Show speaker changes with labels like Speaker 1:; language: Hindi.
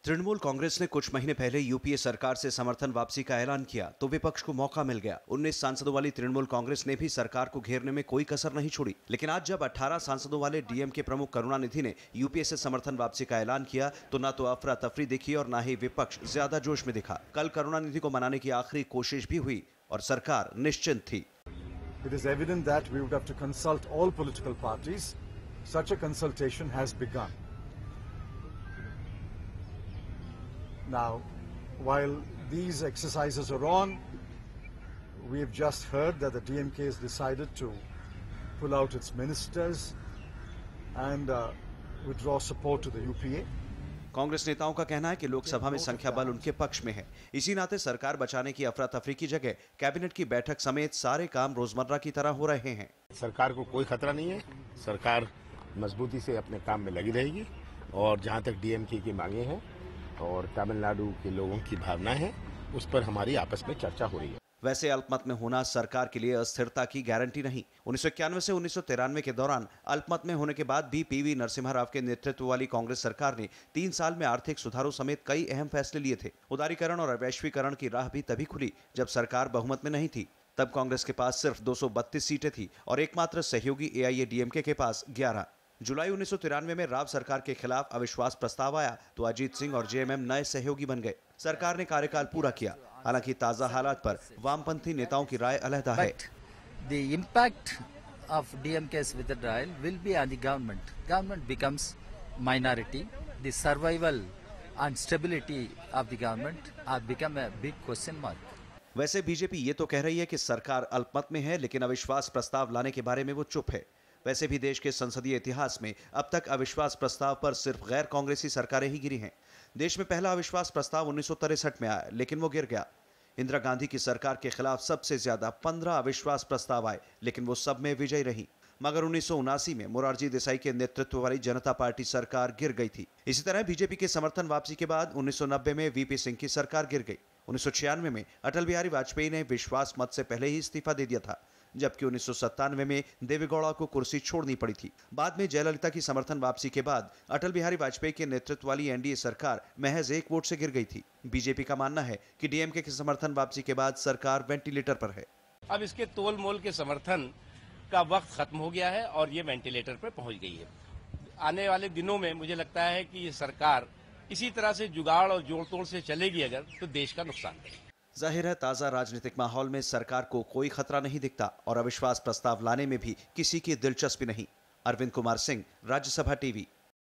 Speaker 1: तृणमूल कांग्रेस ने कुछ महीने पहले यूपीए सरकार से समर्थन वापसी का ऐलान किया तो विपक्ष को मौका मिल गया। 19 सांसदों वाली तृणमूल कांग्रेस ने भी सरकार को घेरने में कोई कसर नहीं छोड़ी। लेकिन आज जब 18 सांसदों वाले डीएमके प्रमुख करुणानिधि ने यूपीए से समर्थन वापसी का ऐलान किया तो न तो अफरा तफरी दिखी और न ही विपक्ष ज्यादा जोश में दिखा। कल करुणानिधि को मनाने की आखिरी कोशिश भी हुई और सरकार निश्चिंत थी।
Speaker 2: It is evident that we would have to consult all political parties. Such a consultation has begun. Now, while these exercises are on, we have just heard that the DMK has decided to pull out its ministers and withdraw support to the UPA.
Speaker 1: Congress नेताओं का कहना है कि लोकसभा में संख्या बल उनके पक्ष में है। इसी नाते सरकार बचाने की अफरा तफरी की जगह कैबिनेट की बैठक समेत सारे काम रोजमर्रा की तरह हो रहे हैं।
Speaker 3: सरकार को कोई खतरा नहीं है। सरकार मजबूती से अपने काम में लगी रहेगी और जहां तक डीएमके की मांगे हैं और तमिलनाडु के लोगों की भावना है, उस पर हमारी आपस में चर्चा हो रही है।
Speaker 1: वैसे अल्पमत में होना सरकार के लिए अस्थिरता की गारंटी नहीं। 1991 से 1993 के दौरान अल्पमत में होने के बाद भी पीवी नरसिम्हा राव के नेतृत्व वाली कांग्रेस सरकार ने 3 साल में आर्थिक सुधारों समेत कई अहम फैसले लिए थे। उदारीकरण और वैश्वीकरण की राह भी तभी खुली जब सरकार बहुमत में नहीं थी। तब कांग्रेस के पास सिर्फ 232 सीटें थी और एकमात्र सहयोगी एआईएडीएमके के पास 11। जुलाई 1993 में राव सरकार के खिलाफ अविश्वास प्रस्ताव आया तो अजीत सिंह और जेएमएम नए सहयोगी बन गए। सरकार ने कार्यकाल पूरा किया। हालांकि ताजा हालात पर वामपंथी नेताओं की राय अलग है।
Speaker 4: The impact of DMK's withdrawal will be on the government. Government becomes minority. The survival and stability of the government have become a big question mark.
Speaker 1: वैसे बीजेपी ये तो कह रही है कि सरकार अल्पमत में है, लेकिन अविश्वास प्रस्ताव लाने के बारे में वो चुप है। वैसे भी देश के संसदीय इतिहास में अब तक अविश्वास प्रस्ताव पर सिर्फ गैर कांग्रेसी सरकारें ही गिरी हैं। देश में पहला अविश्वास प्रस्ताव 1963 में आया, लेकिन वो गिर गया। इंदिरा गांधी की सरकार के खिलाफ सबसे ज्यादा 15 अविश्वास प्रस्ताव आए, लेकिन वो सब में विजयी रही। मगर 1979 में मोरारजी देसाई के नेतृत्व वाली जनता पार्टी सरकार गिर गई थी। इसी तरह बीजेपी के समर्थन वापसी के बाद 1990 में वीपी सिंह की सरकार गिर गई। 1996 में अटल बिहारी वाजपेयी ने विश्वास मत से पहले ही इस्तीफा दे दिया था, जबकि 1997 में देवेगौड़ा को कुर्सी छोड़नी पड़ी थी। बाद में जयललिता की समर्थन वापसी के बाद अटल बिहारी वाजपेयी के नेतृत्व वाली एनडीए सरकार महज 1 वोट से गिर गई थी। बीजेपी का मानना है कि डीएमके के समर्थन वापसी के बाद सरकार वेंटिलेटर पर है।
Speaker 5: अब इसके तोल मोल के समर्थन का वक्त खत्म हो गया है और ये वेंटिलेटर पर पहुंच गई है। आने वाले दिनों में मुझे लगता है कि ये सरकार इसी तरह से जुगाड़ और जोड़ तोड़ से चलेगी अगर, तो देश का नुकसान है।
Speaker 1: जाहिर है ताजा राजनीतिक माहौल में सरकार को कोई खतरा नहीं दिखता और अविश्वास प्रस्ताव लाने में भी किसी की दिलचस्पी नहीं। अरविंद कुमार सिंह, राज्यसभा टीवी।